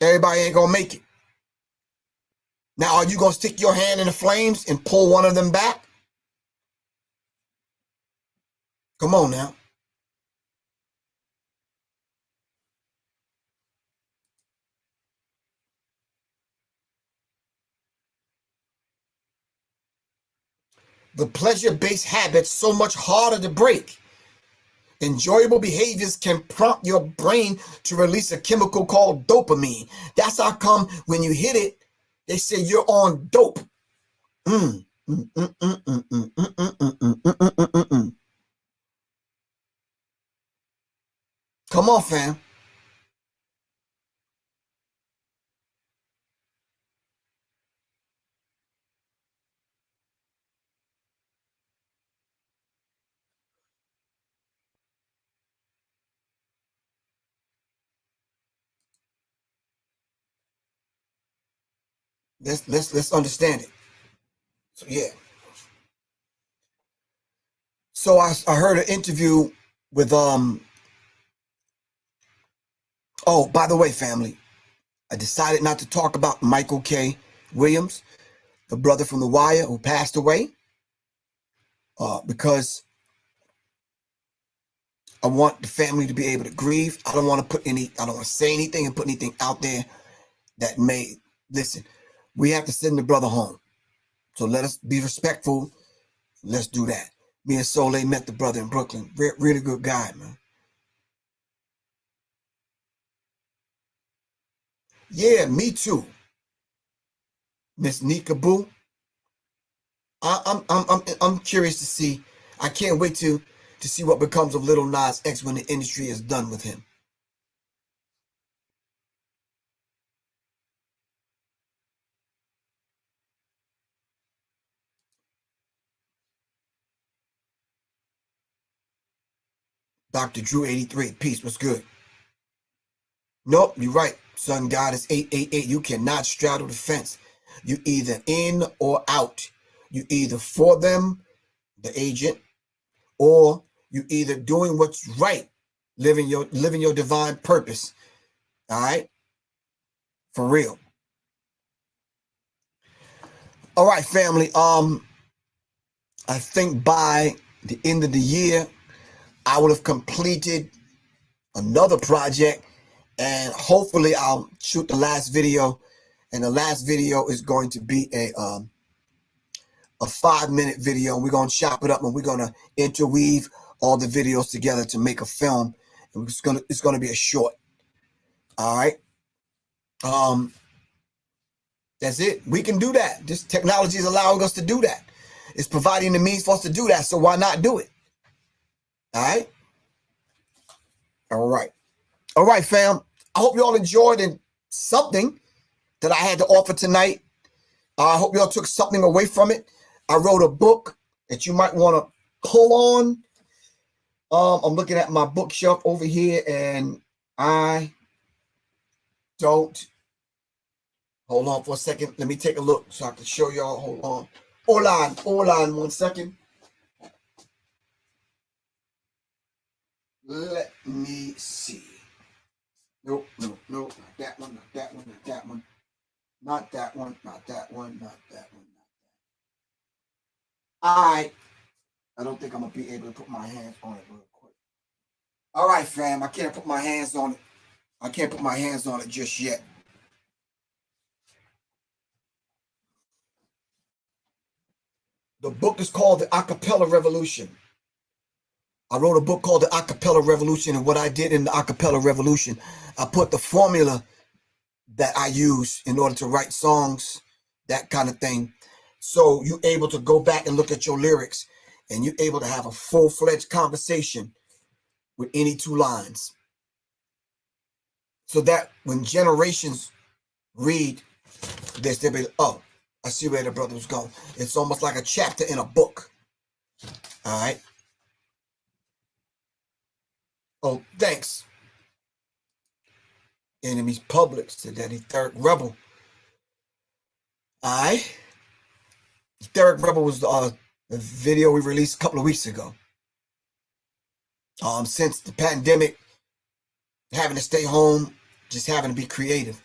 Everybody ain't gonna make it. Now, are you gonna stick your hand in the flames and pull one of them back? Come on now. The pleasure-based habits so much harder to break. Enjoyable behaviors can prompt your brain to release a chemical called dopamine. That's how come when you hit it, they say you're on dope. Come on, fam. Let's understand it. So yeah. So I heard an interview with oh, by the way, family, I decided not to talk about Michael K. Williams, the brother from The Wire who passed away, because I want the family to be able to grieve. I don't want to say anything and put anything out there that may, listen, we have to send the brother home. So let us be respectful. Let's do that. Me and Soleil met the brother in Brooklyn. Really good guy, man. Yeah, me too. Miss Nika Boo. I'm curious to see. I can't wait to see what becomes of Little Nas X when the industry is done with him. Dr. Drew 83, peace, what's good? Nope, you're right. Sun Goddess 888, you cannot straddle the fence. You either in or out. You either for them, the agent, or you either doing what's right, living your divine purpose. All right. For real. All right, family. I think by the end of the year, I would have completed another project, and hopefully I'll shoot the last video. And the last video is going to be a 5-minute video. We're going to chop it up and we're going to interweave all the videos together to make a film. And it's going to be a short. All right. That's it. We can do that. This technology is allowing us to do that. It's providing the means for us to do that. So why not do it? All right. All right. All right, fam. I hope you all enjoyed something that I had to offer tonight. I hope y'all took something away from it. I wrote a book that you might want to pull on. I'm looking at my bookshelf over here, and I don't. Hold on for a second. Let me take a look so I can show y'all. Hold on. Hold on 1 second. Let me see. Nope, not that one, not that one, not that one. Not that one, not that one, not that one, not that. I don't think I'm going to be able to put my hands on it real quick. All right, fam. I can't put my hands on it. I can't put my hands on it just yet. The book is called The Acapella Revolution. I wrote a book called The Acapella Revolution, and what I did in The Acapella Revolution, I put the formula that I use in order to write songs, that kind of thing. So you're able to go back and look at your lyrics, and you're able to have a full-fledged conversation with any two lines. So that when generations read this, they'll be, oh, I see where the brother was going. It's almost like a chapter in a book. All right. Oh, thanks. Enemies Publix to that Etheric Rebel. All right. Etheric Rebel was the video we released a couple of weeks ago. Since the pandemic, having to stay home, just having to be creative.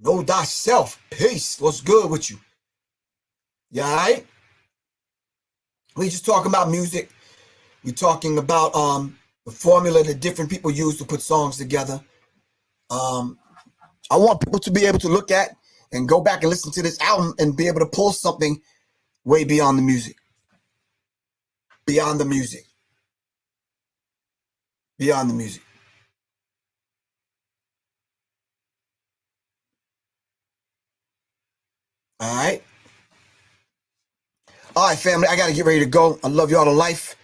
Know thyself. Peace. What's good with you? You all right? We just talking about music. We talking about the formula that different people use to put songs together. I want people to be able to look at and go back and listen to this album and be able to pull something way beyond the music. Beyond the music. Beyond the music. All right. All right, family. I got to get ready to go. I love y'all to life.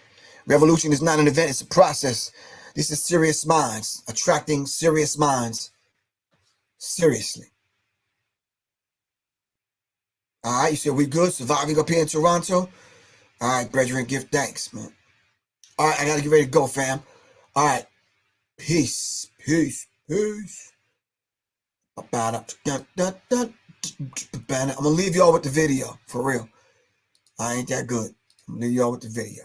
Revolution is not an event. It's a process. This is Serious Minds. Attracting serious minds. Seriously. All right. You said we good? Surviving up here in Toronto? All right, brethren. Give thanks, man. All right. I got to get ready to go, fam. All right. Peace. Peace. Peace. I'm going to leave y'all with the video, for real. I ain't that good. I'm going to leave y'all with the video.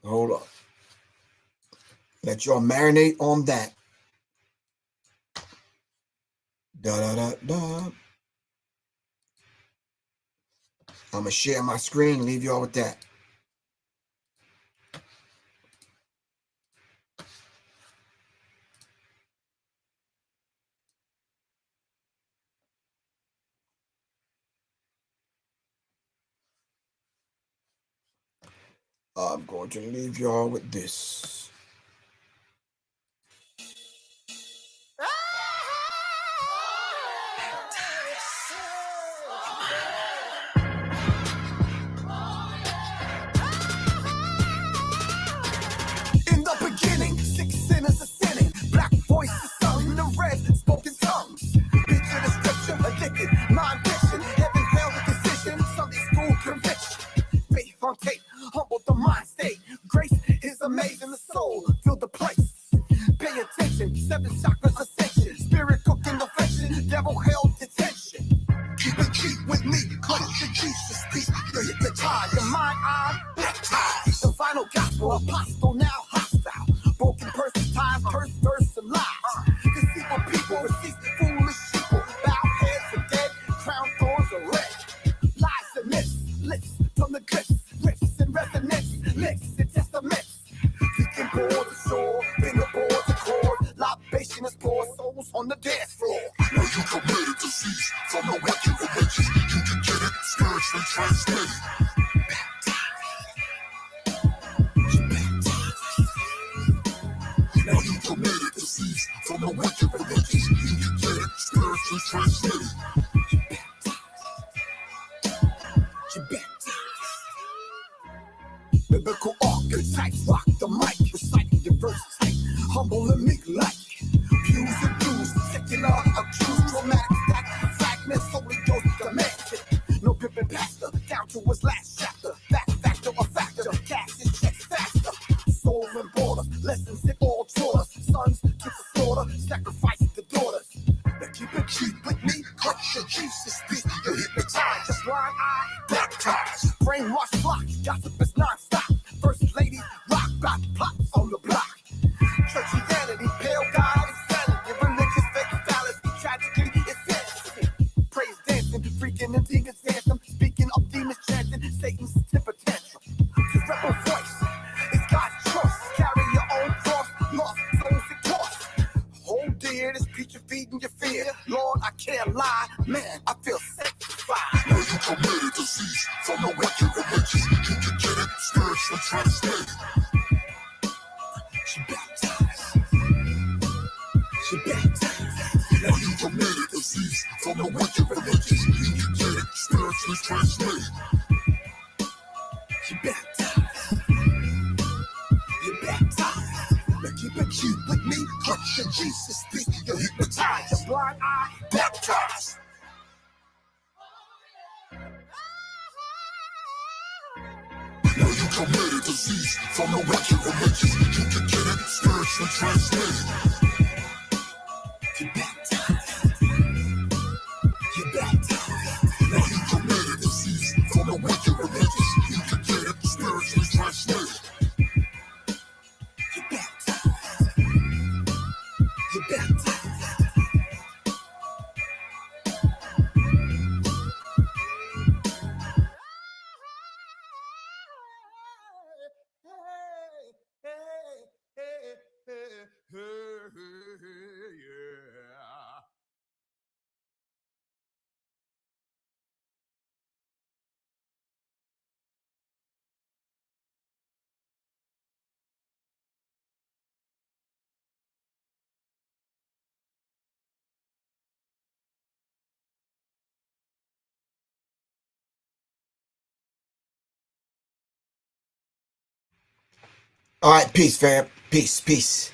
Hold up. Let y'all marinate on that. Da-da-da-da. I'm going to share my screen and leave y'all with that. I'm going to leave y'all with this. In the beginning, 6 sinners are sinning. Black voices sung the red spoken tongues. Picture the scripture, addicted, mind fiction. Heaven, hell, the decision. Sunday school conviction. Faith on tape, humble the mind state. Grace is amazing, the soul, fill the place. Pay attention, 7 chakras ascension. Spirit cooking affection, devil held detention. Keep it cheap with me, clench your Jesus speak. You hit the tide, your mind, eye, black tie. The final gospel, apostle now hostile. humble and meek like. Views and views, secular accused, traumatic stack, fragments, Holy Ghost commanded. No pimpin' pastor, down to his last chapter. That factor or factor, cash is checks faster. Soul and borders, lessons it all taught us. Sons to the slaughter, sacrificing the daughters. Now keep it cheap with me, cut your Jesus speak. You're hypnotized, just blind eye, baptized. Brainwash flock, gossip is non-stop. First lady, rock, rock, plots on the block. Churchianity, pale God, insanity. Religious fake fallacy, tragically, it's fantasy. Praise dancing, freaking and demons anthem. Speaking of demons chanting, Satan's temper tantrum. His rebel voice, it's God's choice. Carry your own cross, lost souls it costs. Hold dear, this preacher feeding your fear. Lord, I can't lie, man, I feel sanctified. Now you committed disease from the wicked religious. You can get it spiritually translated. She baptized. She baptized. Now you committed disease from the wicked religious. You can get it spiritually translated. She baptized. You baptized. Now keep it cheap with me, cut your Jesus speak. You're hypnotized, Just blind eye, baptized. Now you committed disease from the wicked religious. You can get it spiritually translated. you baptized. You baptized. Now you committed disease from the wicked religious. You can get it spiritually translated. You baptized. You baptized. All right, peace, fam. Peace, peace.